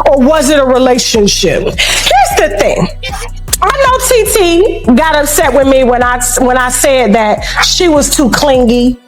or was it a relationship? Here's the thing. I know TT got upset with me when I said that she was too clingy.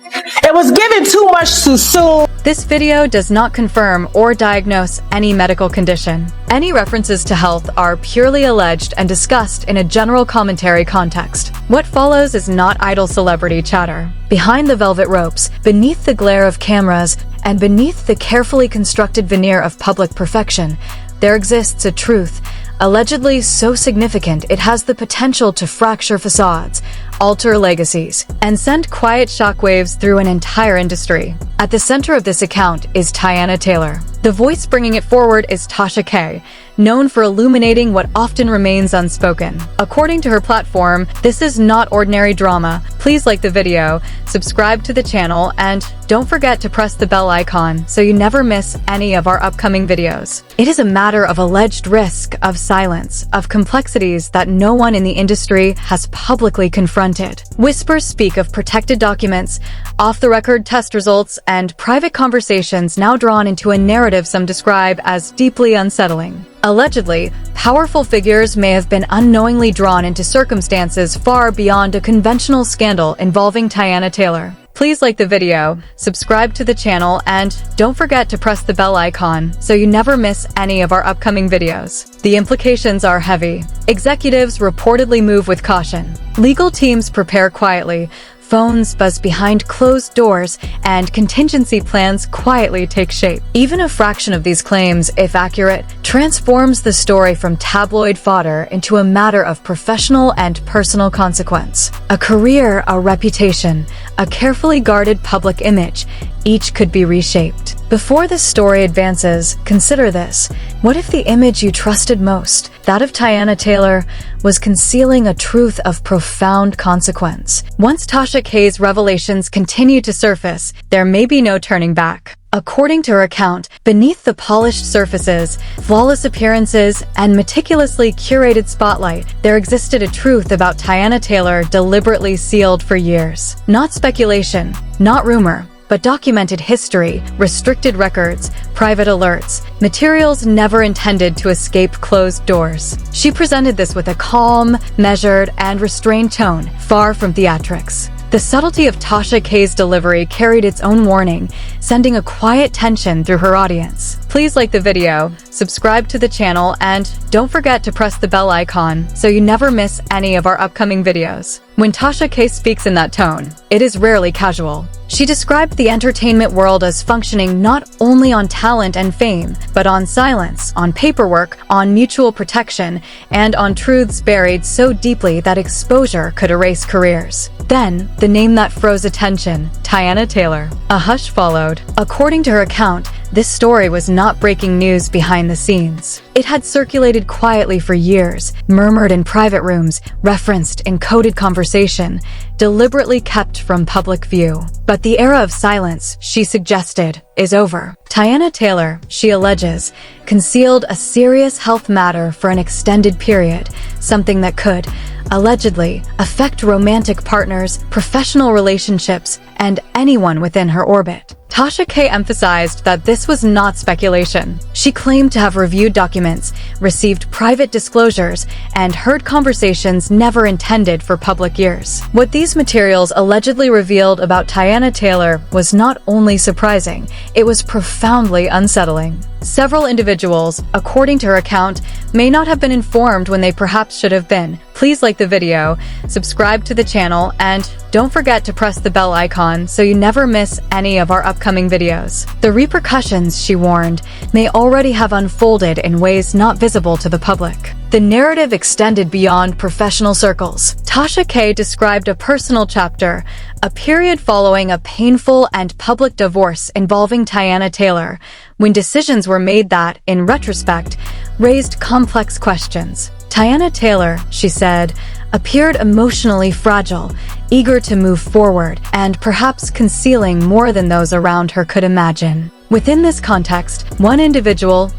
It was given too much too soon. This video does not confirm or diagnose any medical condition. Any references to health are purely alleged and discussed in a general commentary context. What follows is not idle celebrity chatter. Behind the velvet ropes, beneath the glare of cameras, and beneath the carefully constructed veneer of public perfection, there exists a truth, allegedly so significant it has the potential to fracture facades, alter legacies, and send quiet shockwaves through an entire industry. At the center of this account is Tayana Taylor. The voice bringing it forward is Tasha K, known for illuminating what often remains unspoken. According to her platform, this is not ordinary drama. Please like the video, subscribe to the channel, and don't forget to press the bell icon so you never miss any of our upcoming videos. It is a matter of alleged risk, of silence, of complexities that no one in the industry has publicly confronted. Whispers speak of protected documents, off-the-record test results, and private conversations now drawn into a narrative some describe as deeply unsettling. Allegedly, powerful figures may have been unknowingly drawn into circumstances far beyond a conventional scandal involving Tayana Taylor. Please like the video, subscribe to the channel, and don't forget to press the bell icon so you never miss any of our upcoming videos. The implications are heavy. Executives reportedly move with caution. Legal teams prepare quietly. Phones buzz behind closed doors, and contingency plans quietly take shape. Even a fraction of these claims, if accurate, transforms the story from tabloid fodder into a matter of professional and personal consequence. A career, a reputation, a carefully guarded public image, each could be reshaped. Before this story advances, consider this. What if the image you trusted most, that of Tayana Taylor, was concealing a truth of profound consequence? Once Tasha K's revelations continue to surface, there may be no turning back. According to her account, beneath the polished surfaces, flawless appearances, and meticulously curated spotlight, there existed a truth about Tayana Taylor deliberately sealed for years. Not speculation, not rumor, but documented history, restricted records, private alerts, materials never intended to escape closed doors. She presented this with a calm, measured, and restrained tone, far from theatrics. The subtlety of Tasha K's delivery carried its own warning, sending a quiet tension through her audience. Please like the video, subscribe to the channel, and don't forget to press the bell icon so you never miss any of our upcoming videos. When Tasha K speaks in that tone, it is rarely casual. She described the entertainment world as functioning not only on talent and fame, but on silence, on paperwork, on mutual protection, and on truths buried so deeply that exposure could erase careers. Then, the name that froze attention, Tayana Taylor. A hush followed. According to her account, this story was not breaking news behind the scenes. It had circulated quietly for years, murmured in private rooms, referenced in coded conversation, deliberately kept from public view. But the era of silence, she suggested, is over. Tayana Taylor, she alleges, concealed a serious health matter for an extended period, something that could, allegedly, affect romantic partners, professional relationships, and anyone within her orbit. Tasha K emphasized that this was not speculation. She claimed to have reviewed documents, received private disclosures, and heard conversations never intended for public ears. What these materials allegedly revealed about Tayana Taylor was not only surprising, it was profoundly unsettling. Several individuals, according to her account, may not have been informed when they perhaps should have been. Please like the video, subscribe to the channel, and don't forget to press the bell icon so you never miss any of our upcoming videos. The repercussions, she warned, may already have unfolded in ways not visible to the public. The narrative extended beyond professional circles. Tasha K described a personal chapter, a period following a painful and public divorce involving Tayana Taylor, when decisions were made that, in retrospect, raised complex questions. Tayana Taylor, she said, appeared emotionally fragile, eager to move forward, and perhaps concealing more than those around her could imagine. Within this context, one individual,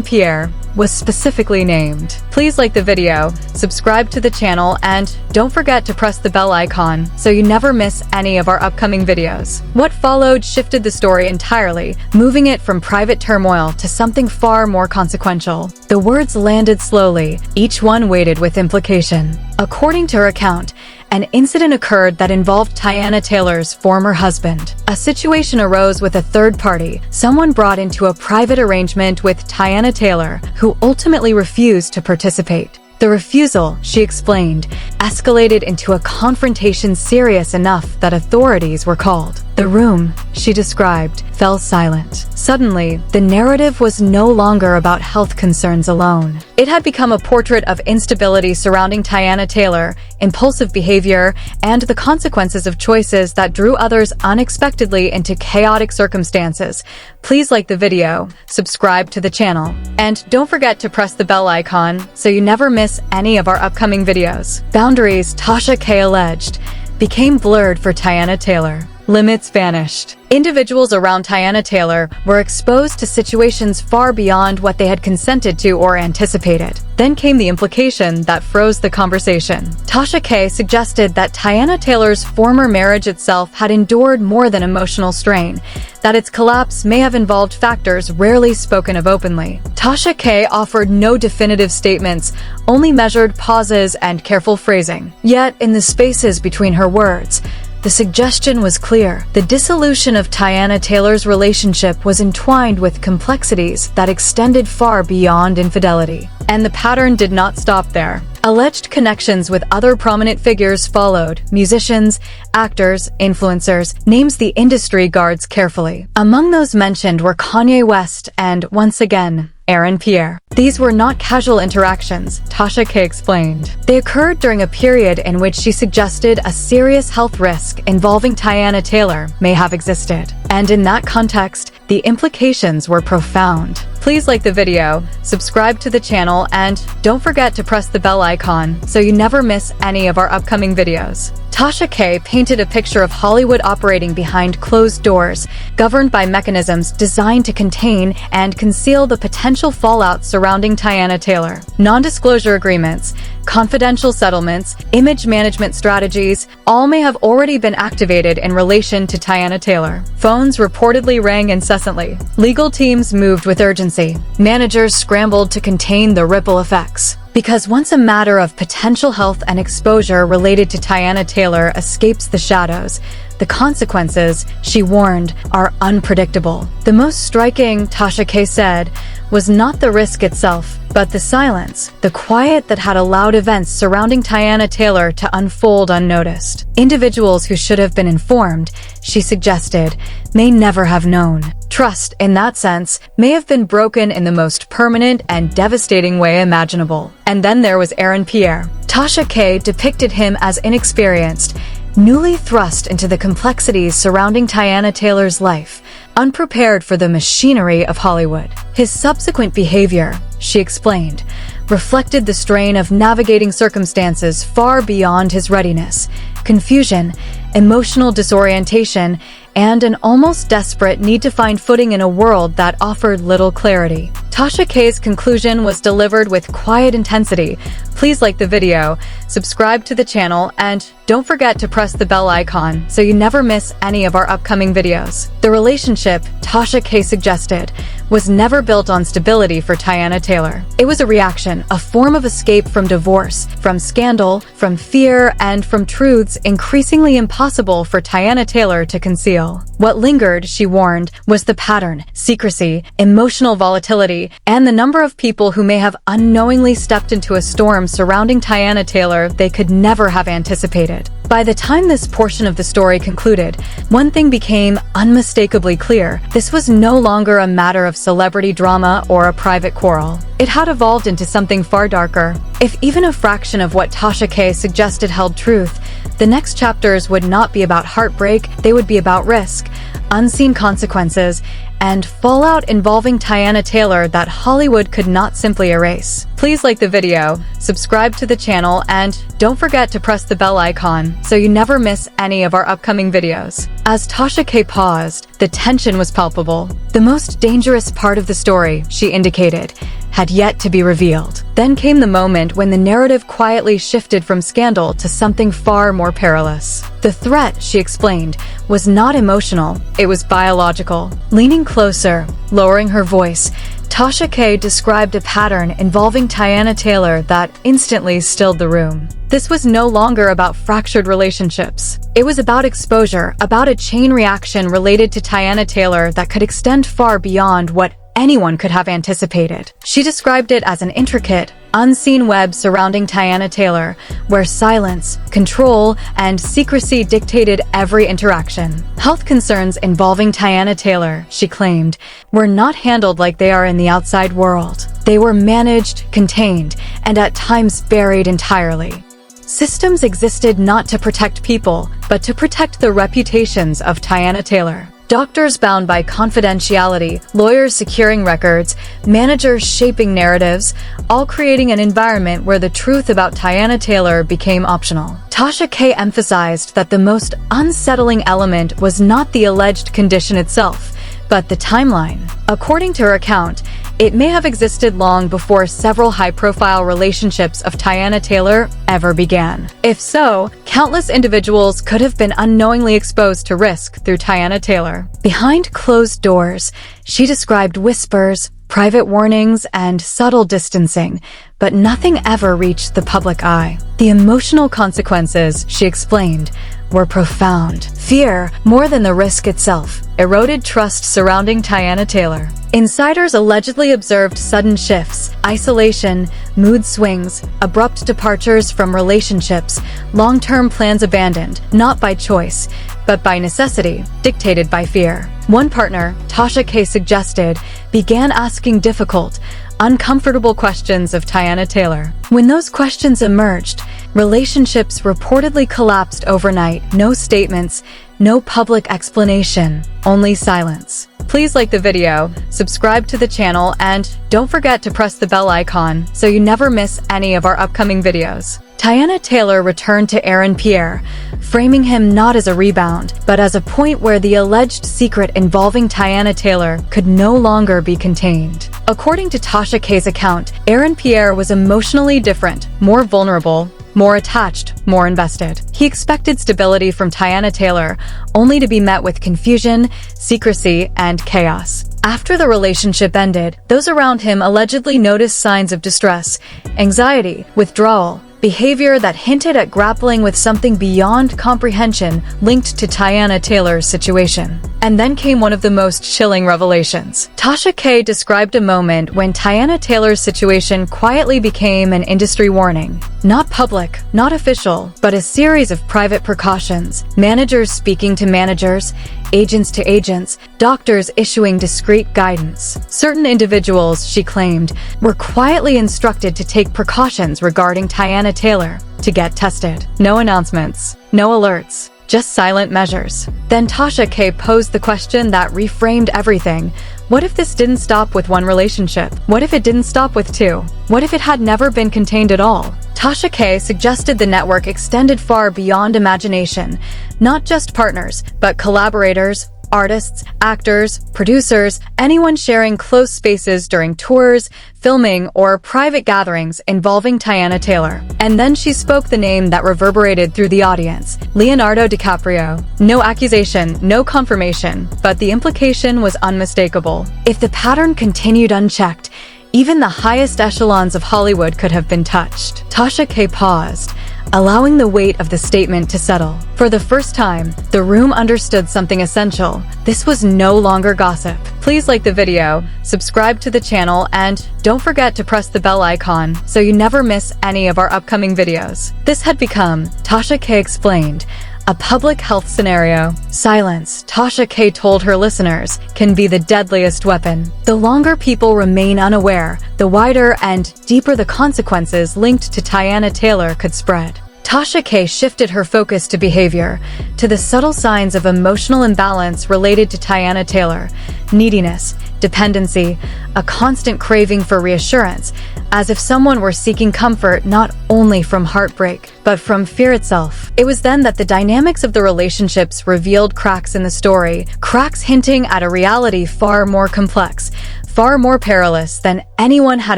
Pierre, was specifically named. Please like the video, subscribe to the channel, and don't forget to press the bell icon so you never miss any of our upcoming videos. What followed shifted the story entirely, moving it from private turmoil to something far more consequential. The words landed slowly, each one weighted with implication. According to her account, an incident occurred that involved Tayana Taylor's former husband. A situation arose with a third party, someone brought into a private arrangement with Tayana Taylor, who ultimately refused to participate. The refusal, she explained, escalated into a confrontation serious enough that authorities were called. The room, she described, fell silent. Suddenly, the narrative was no longer about health concerns alone. It had become a portrait of instability surrounding Tayana Taylor, impulsive behavior, and the consequences of choices that drew others unexpectedly into chaotic circumstances. Please like the video, subscribe to the channel, and don't forget to press the bell icon so you never miss any of our upcoming videos. Boundaries, Tasha K alleged, became blurred for Tayana Taylor. Limits vanished. Individuals around Tayana Taylor were exposed to situations far beyond what they had consented to or anticipated. Then came the implication that froze the conversation. Tasha K suggested that Tayana Taylor's former marriage itself had endured more than emotional strain, that its collapse may have involved factors rarely spoken of openly. Tasha K offered no definitive statements, only measured pauses and careful phrasing. Yet, in the spaces between her words, the suggestion was clear. The dissolution of Tayana Taylor's relationship was entwined with complexities that extended far beyond infidelity. And the pattern did not stop there. Alleged connections with other prominent figures followed: musicians, actors, influencers, names the industry guards carefully. Among those mentioned were Kanye West and, once again, Pierre. These were not casual interactions, Tasha K explained. They occurred during a period in which she suggested a serious health risk involving Tayana Taylor may have existed. And in that context, the implications were profound. Please like the video, subscribe to the channel, and don't forget to press the bell icon so you never miss any of our upcoming videos. Tasha K painted a picture of Hollywood operating behind closed doors, governed by mechanisms designed to contain and conceal the potential fallout surrounding Tayana Taylor. Non-disclosure agreements, confidential settlements, image management strategies, all may have already been activated in relation to Tayana Taylor. Phones reportedly rang incessantly. Legal teams moved with urgency. Managers scrambled to contain the ripple effects. Because once a matter of potential health and exposure related to Tayana Taylor escapes the shadows, the consequences, she warned, are unpredictable. The most striking, Tasha K said, was not the risk itself, but the silence, the quiet that had allowed events surrounding Tayana Taylor to unfold unnoticed. Individuals who should have been informed, she suggested, may never have known. Trust, in that sense, may have been broken in the most permanent and devastating way imaginable. And then there was Pierre. Tasha K depicted him as inexperienced, newly thrust into the complexities surrounding Tayana Taylor's life, unprepared for the machinery of Hollywood. His subsequent behavior, she explained, reflected the strain of navigating circumstances far beyond his readiness, confusion, emotional disorientation, and an almost desperate need to find footing in a world that offered little clarity. Tasha K's conclusion was delivered with quiet intensity. Please like the video, subscribe to the channel, and don't forget to press the bell icon so you never miss any of our upcoming videos. The relationship, Tasha K suggested, was never built on stability for Tayana Taylor. It was a reaction, a form of escape from divorce, from scandal, from fear, and from truths increasingly impossible for Tayana Taylor to conceal. What lingered, she warned, was the pattern, secrecy, emotional volatility, and the number of people who may have unknowingly stepped into a storm surrounding Tayana Taylor they could never have anticipated. By the time this portion of the story concluded, one thing became unmistakably clear. This was no longer a matter of celebrity drama or a private quarrel. It had evolved into something far darker. If even a fraction of what Tasha K suggested held truth, the next chapters would not be about heartbreak, they would be about risk, unseen consequences, and fallout involving Tayana Taylor that Hollywood could not simply erase. Please like the video, subscribe to the channel, and don't forget to press the bell icon so you never miss any of our upcoming videos. As Tasha K paused, the tension was palpable. The most dangerous part of the story, she indicated, had yet to be revealed. Then came the moment when the narrative quietly shifted from scandal to something far more perilous. The threat, she explained, was not emotional, it was biological. Leaning closer, lowering her voice, Tasha K described a pattern involving Tayana Taylor that instantly stilled the room. This was no longer about fractured relationships. It was about exposure, about a chain reaction related to Tayana Taylor that could extend far beyond what anyone could have anticipated. She described it as an intricate, unseen web surrounding Tayana Taylor, where silence, control, and secrecy dictated every interaction. Health concerns involving Tayana Taylor, she claimed, were not handled like they are in the outside world. They were managed, contained, and at times buried entirely. Systems existed not to protect people, but to protect the reputations of Tayana Taylor. Doctors bound by confidentiality, lawyers securing records, managers shaping narratives, all creating an environment where the truth about Tayana Taylor became optional. Tasha K emphasized that the most unsettling element was not the alleged condition itself, but the timeline. According to her account, it may have existed long before several high-profile relationships of Tayana Taylor ever began. If so, countless individuals could have been unknowingly exposed to risk through Tayana Taylor. Behind closed doors, she described whispers, private warnings, and subtle distancing, but nothing ever reached the public eye. The emotional consequences, she explained, were profound. Fear, more than the risk itself, eroded trust surrounding Tayana Taylor. Insiders allegedly observed sudden shifts, isolation, mood swings, abrupt departures from relationships, long-term plans abandoned, not by choice, but by necessity, dictated by fear. One partner, Tasha K suggested, began asking difficult, uncomfortable questions of Tayana Taylor. When those questions emerged, relationships reportedly collapsed overnight. No statements, no public explanation, only silence. Please like the video, subscribe to the channel, and don't forget to press the bell icon so you never miss any of our upcoming videos. Tayana Taylor returned to Pierre, framing him not as a rebound, but as a point where the alleged secret involving Tayana Taylor could no longer be contained. According to Tasha K's account, Pierre was emotionally different, more vulnerable, more attached, more invested. He expected stability from Tayana Taylor, only to be met with confusion, secrecy, and chaos. After the relationship ended, those around him allegedly noticed signs of distress, anxiety, withdrawal, behavior that hinted at grappling with something beyond comprehension linked to Tayana Taylor's situation. And then came one of the most chilling revelations. Tasha K described a moment when Tayana Taylor's situation quietly became an industry warning. Not public, not official, but a series of private precautions. Managers speaking to managers, agents to agents, doctors issuing discreet guidance. Certain individuals, she claimed, were quietly instructed to take precautions regarding Tayana Taylor, to get tested. No announcements, no alerts, just silent measures. Then Tasha K posed the question that reframed everything. What if this didn't stop with one relationship? What if it didn't stop with two? What if it had never been contained at all? Tasha K suggested the network extended far beyond imagination, not just partners, but collaborators, artists, actors, producers, anyone sharing close spaces during tours, filming, or private gatherings involving Tayana Taylor. And then she spoke the name that reverberated through the audience, Leonardo DiCaprio. No accusation, no confirmation, but the implication was unmistakable. If the pattern continued unchecked, even the highest echelons of Hollywood could have been touched. Tasha K paused, allowing the weight of the statement to settle. For the first time, the room understood something essential. This was no longer gossip. Please like the video, subscribe to the channel, and don't forget to press the bell icon so you never miss any of our upcoming videos. This had become, Tasha K explained, a public health scenario. Silence, Tasha K told her listeners, can be the deadliest weapon. The longer people remain unaware, the wider and deeper the consequences linked to Tayana Taylor could spread. Tasha K shifted her focus to behavior, to the subtle signs of emotional imbalance related to Tayana Taylor: neediness, dependency, a constant craving for reassurance, as if someone were seeking comfort not only from heartbreak, but from fear itself. It was then that the dynamics of the relationships revealed cracks in the story, cracks hinting at a reality far more complex, far more perilous than anyone had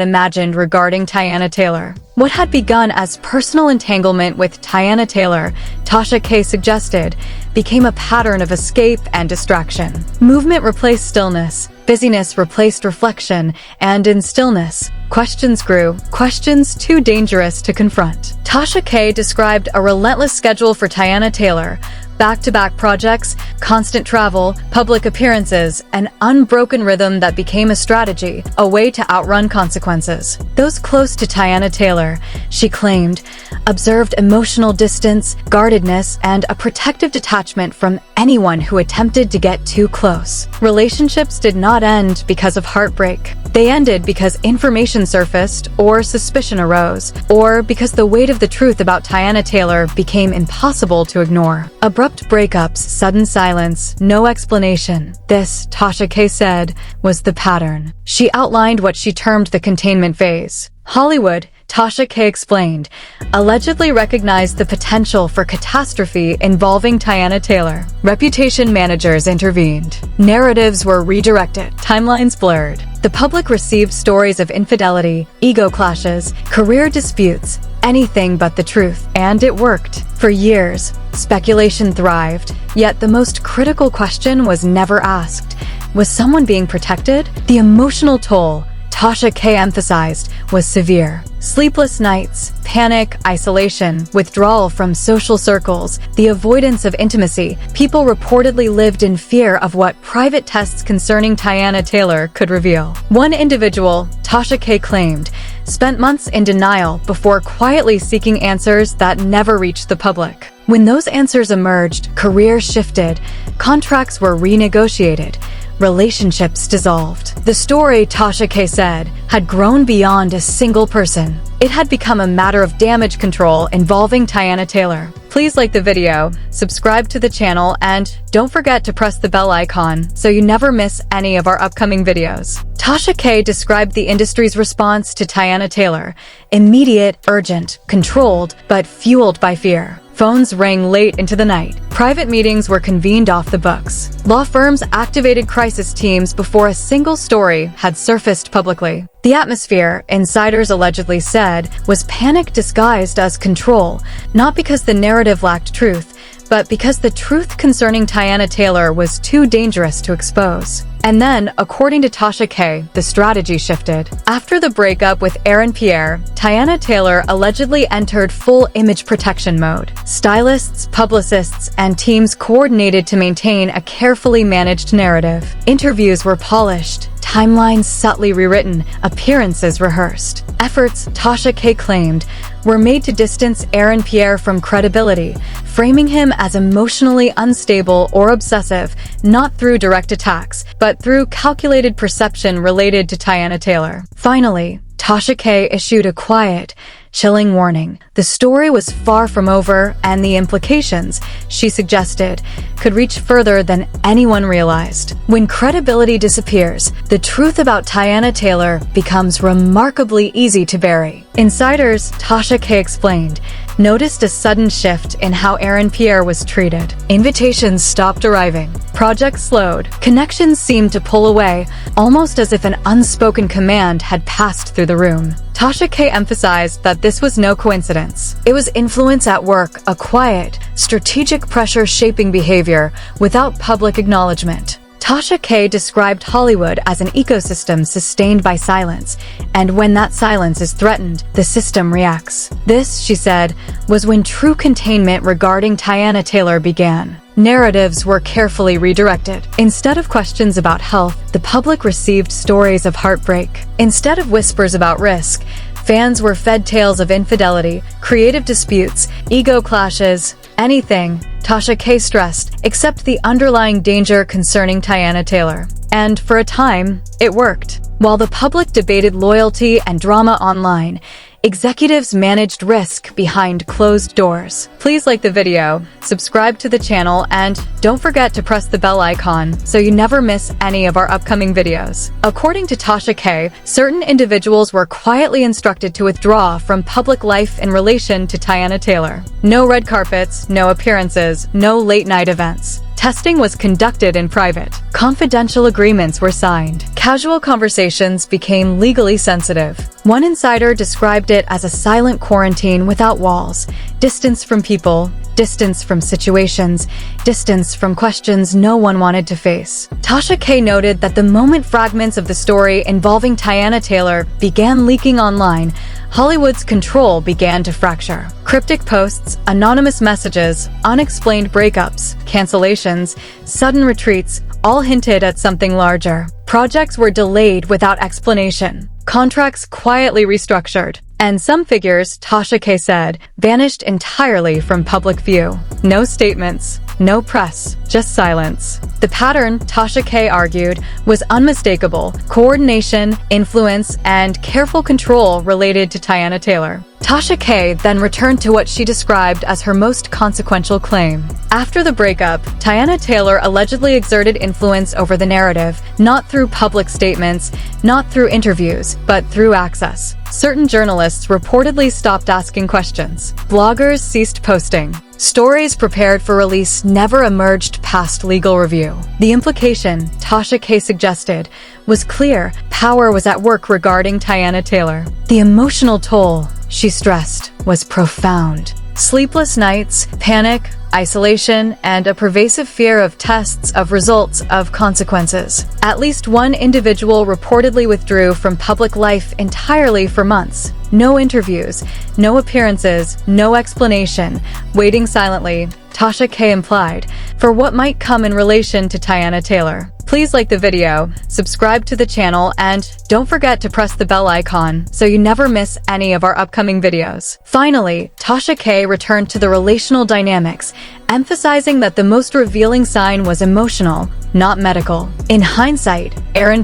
imagined regarding Tayana Taylor. What had begun as personal entanglement with Tayana Taylor, Tasha K suggested, became a pattern of escape and distraction. Movement replaced stillness, busyness replaced reflection, and in stillness, questions grew, questions too dangerous to confront. Tasha K described a relentless schedule for Tayana Taylor, back-to-back projects, constant travel, public appearances, an unbroken rhythm that became a strategy, a way to outrun consequences. Those close to Tayana Taylor, she claimed, observed emotional distance, guardedness, and a protective detachment from anyone who attempted to get too close. Relationships did not end because of heartbreak. They ended because information surfaced, or suspicion arose, or because the weight of the truth about Tayana Taylor became impossible to ignore. Abrupt breakups, sudden silence, no explanation. This, Tasha K said, was the pattern. She outlined what she termed the containment phase. Hollywood, Tasha K explained, allegedly recognized the potential for catastrophe involving Tayana Taylor. Reputation managers intervened. Narratives were redirected. Timelines blurred. The public received stories of infidelity, ego clashes, career disputes, anything but the truth. And it worked. For years, speculation thrived. Yet the most critical question was never asked. Was someone being protected? The emotional toll, Tasha K emphasized, was severe. Sleepless nights, panic, isolation, withdrawal from social circles, the avoidance of intimacy. People reportedly lived in fear of what private tests concerning Tayana Taylor could reveal. One individual, Tasha K claimed, spent months in denial before quietly seeking answers that never reached the public. When those answers emerged, careers shifted, contracts were renegotiated, relationships dissolved. The story, Tasha K said, had grown beyond a single person. It had become a matter of damage control involving Tayana Taylor. Please like the video, subscribe to the channel, and don't forget to press the bell icon so you never miss any of our upcoming videos. Tasha K described the industry's response to Tayana Taylor: immediate, urgent, controlled, but fueled by fear. Phones rang late into the night. Private meetings were convened off the books. Law firms activated crisis teams before a single story had surfaced publicly. The atmosphere, insiders allegedly said, was panic disguised as control, not because the narrative lacked truth, but because the truth concerning Tayana Taylor was too dangerous to expose. And then, according to Tasha K, the strategy shifted. After the breakup with Pierre, Tayana Taylor allegedly entered full image protection mode. Stylists, publicists, and teams coordinated to maintain a carefully managed narrative. Interviews were polished, timelines subtly rewritten, appearances rehearsed. Efforts, Tasha K claimed, were made to distance Pierre from credibility, framing him as emotionally unstable or obsessive, not through direct attacks, but through calculated perception related to Tayana Taylor. Finally, Tasha K issued a quiet, chilling warning. The story was far from over, and the implications, she suggested, could reach further than anyone realized. When credibility disappears, the truth about Tayana Taylor becomes remarkably easy to bury. Insiders, Tasha K explained, noticed a sudden shift in how Pierre was treated. Invitations stopped arriving. Projects slowed. Connections seemed to pull away, almost as if an unspoken command had passed through the room. Tasha K emphasized that this was no coincidence. It was influence at work, a quiet, strategic pressure shaping behavior without public acknowledgement. Tasha K described Hollywood as an ecosystem sustained by silence, and when that silence is threatened, the system reacts. This, she said, was when true containment regarding Tayana Taylor began. Narratives were carefully redirected. Instead of questions about health, the public received stories of heartbreak. Instead of whispers about risk, fans were fed tales of infidelity, creative disputes, ego clashes, anything, Tasha K stressed, except the underlying danger concerning Tayana Taylor. And for a time, it worked. While the public debated loyalty and drama online, executives managed risk behind closed doors. Please like the video, subscribe to the channel, and don't forget to press the bell icon so you never miss any of our upcoming videos. According to Tasha K, certain individuals were quietly instructed to withdraw from public life in relation to Tayana Taylor. No red carpets, no appearances, no late-night events. Testing was conducted in private. Confidential agreements were signed. Casual conversations became legally sensitive. One insider described it as a silent quarantine without walls, distance from people, distance from situations, distance from questions no one wanted to face. Tasha K noted that the moment fragments of the story involving Tayana Taylor began leaking online, Hollywood's control began to fracture. Cryptic posts, anonymous messages, unexplained breakups, cancellations, sudden retreats all hinted at something larger. Projects were delayed without explanation. Contracts quietly restructured. And some figures, Tasha K said, vanished entirely from public view. No statements, no press, just silence. The pattern, Tasha K argued, was unmistakable: coordination, influence, and careful control related to Tayana Taylor. Tasha K then returned to what she described as her most consequential claim. After the breakup, Tayana Taylor allegedly exerted influence over the narrative, not through public statements, not through interviews, but through access. Certain journalists reportedly stopped asking questions. Bloggers ceased posting. Stories prepared for release never emerged past legal review. The implication, Tasha K suggested, was clear: power was at work regarding Tayana Taylor. The emotional toll, she stressed, was profound. Sleepless nights, panic, isolation, and a pervasive fear of tests, of results, of consequences. At least one individual reportedly withdrew from public life entirely for months. No interviews, no appearances, no explanation, waiting silently, Tasha K implied, for what might come in relation to Tayana Taylor. Please like the video, subscribe to the channel, and don't forget to press the bell icon so you never miss any of our upcoming videos. Finally, Tasha K returned to the relational dynamics, emphasizing that the most revealing sign was emotional, not medical. In hindsight,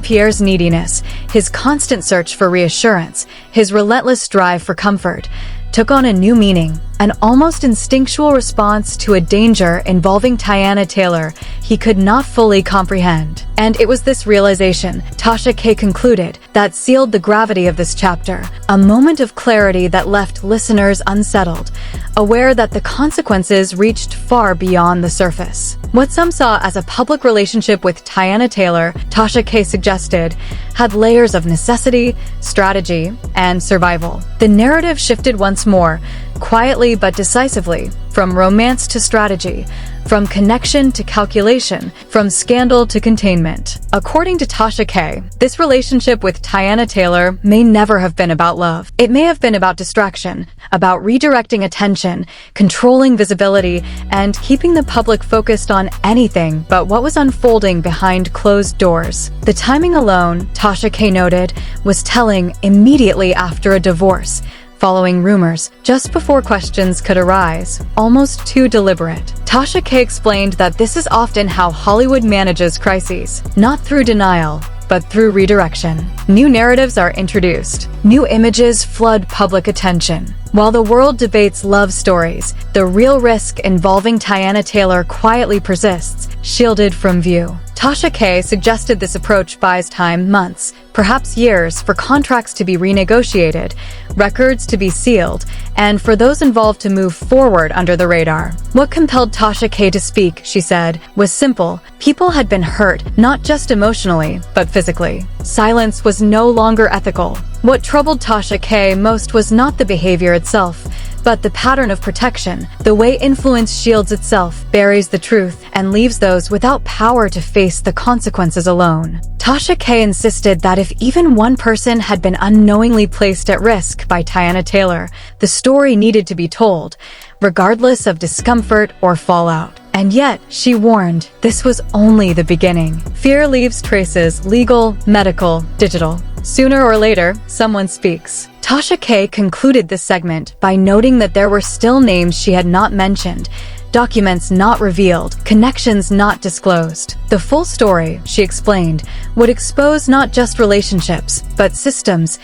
Pierre's neediness, his constant search for reassurance, his relentless drive for comfort, took on a new meaning, an almost instinctual response to a danger involving Tayana Taylor he could not fully comprehend. And it was this realization, Tasha K concluded, that sealed the gravity of this chapter, a moment of clarity that left listeners unsettled, aware that the consequences reached far beyond the surface. What some saw as a public relationship with Tayana Taylor, Tasha K suggested, had layers of necessity, strategy, and survival. The narrative shifted once more, quietly but decisively, from romance to strategy, from connection to calculation, from scandal to containment. According to Tasha K, this relationship with Tayana Taylor may never have been about love. It may have been about distraction, about redirecting attention, controlling visibility, and keeping the public focused on anything but what was unfolding behind closed doors. The timing alone, Tasha K noted, was telling. Immediately after a divorce, following rumors, just before questions could arise, almost too deliberate. Tasha K explained that this is often how Hollywood manages crises, not through denial, but through redirection. New narratives are introduced. New images flood public attention. While the world debates love stories, the real risk involving Tayana Taylor quietly persists, shielded from view. Tasha K suggested this approach buys time, months, perhaps years, for contracts to be renegotiated, records to be sealed, and for those involved to move forward under the radar. What compelled Tasha K to speak, she said, was simple. People had been hurt, not just emotionally, but physically. Silence was no longer ethical. What troubled Tasha K most was not the behavior itself, but the pattern of protection, the way influence shields itself, buries the truth, and leaves those without power to face the consequences alone. Tasha K insisted that if even one person had been unknowingly placed at risk by Tayana Taylor, the story needed to be told, regardless of discomfort or fallout. And yet, she warned, this was only the beginning. Fear leaves traces, legal, medical, digital. Sooner or later, someone speaks. Tasha K concluded this segment by noting that there were still names she had not mentioned, documents not revealed, connections not disclosed. The full story, she explained, would expose not just relationships, but systems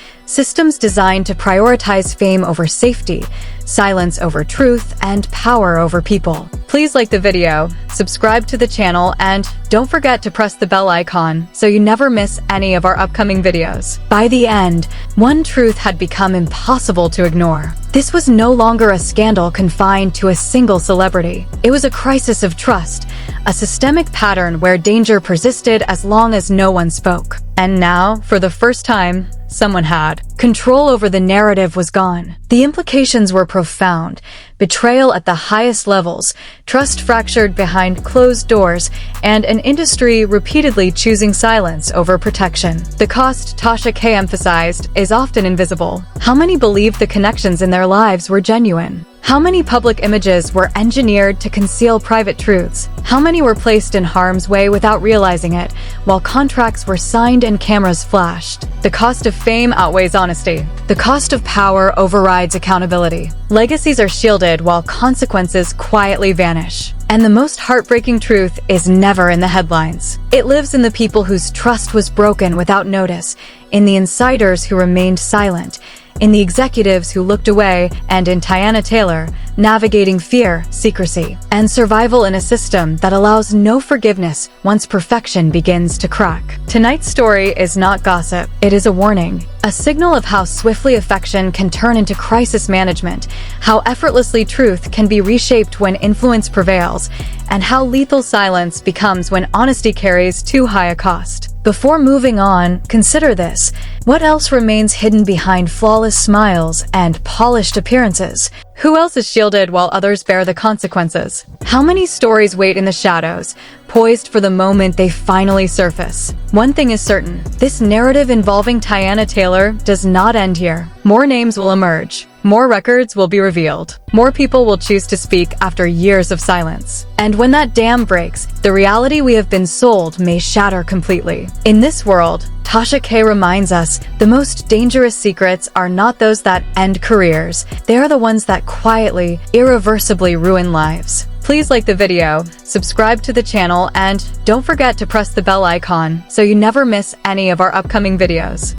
designed to prioritize fame over safety, silence over truth, and power over people. Please like the video, subscribe to the channel, and don't forget to press the bell icon so you never miss any of our upcoming videos. By the end, one truth had become impossible to ignore. This was no longer a scandal confined to a single celebrity. It was a crisis of trust, a systemic pattern where danger persisted as long as no one spoke. And now, for the first time, someone had. Control over the narrative was gone. The implications were profound. Betrayal at the highest levels, trust fractured behind closed doors, and an industry repeatedly choosing silence over protection. The cost, Tasha K emphasized, is often invisible. How many believed the connections in their lives were genuine? How many public images were engineered to conceal private truths? How many were placed in harm's way without realizing it, while contracts were signed and cameras flashed? The cost of fame outweighs honesty. The cost of power overrides accountability. Legacies are shielded while consequences quietly vanish. And the most heartbreaking truth is never in the headlines. It lives in the people whose trust was broken without notice, in the insiders who remained silent, in the executives who looked away, and in Tayana Taylor, navigating fear, secrecy, and survival in a system that allows no forgiveness once perfection begins to crack. Tonight's story is not gossip, it is a warning. A signal of how swiftly affection can turn into crisis management, how effortlessly truth can be reshaped when influence prevails, and how lethal silence becomes when honesty carries too high a cost. Before moving on, consider this. What else remains hidden behind flawless smiles and polished appearances? Who else is shielded while others bear the consequences? How many stories wait in the shadows, poised for the moment they finally surface? One thing is certain, this narrative involving Tayana Taylor does not end here. More names will emerge. More records will be revealed. More people will choose to speak after years of silence. And when that dam breaks, the reality we have been sold may shatter completely. In this world, Tasha K reminds us the most dangerous secrets are not those that end careers. They are the ones that quietly, irreversibly ruin lives. Please like the video, subscribe to the channel, and don't forget to press the bell icon so you never miss any of our upcoming videos.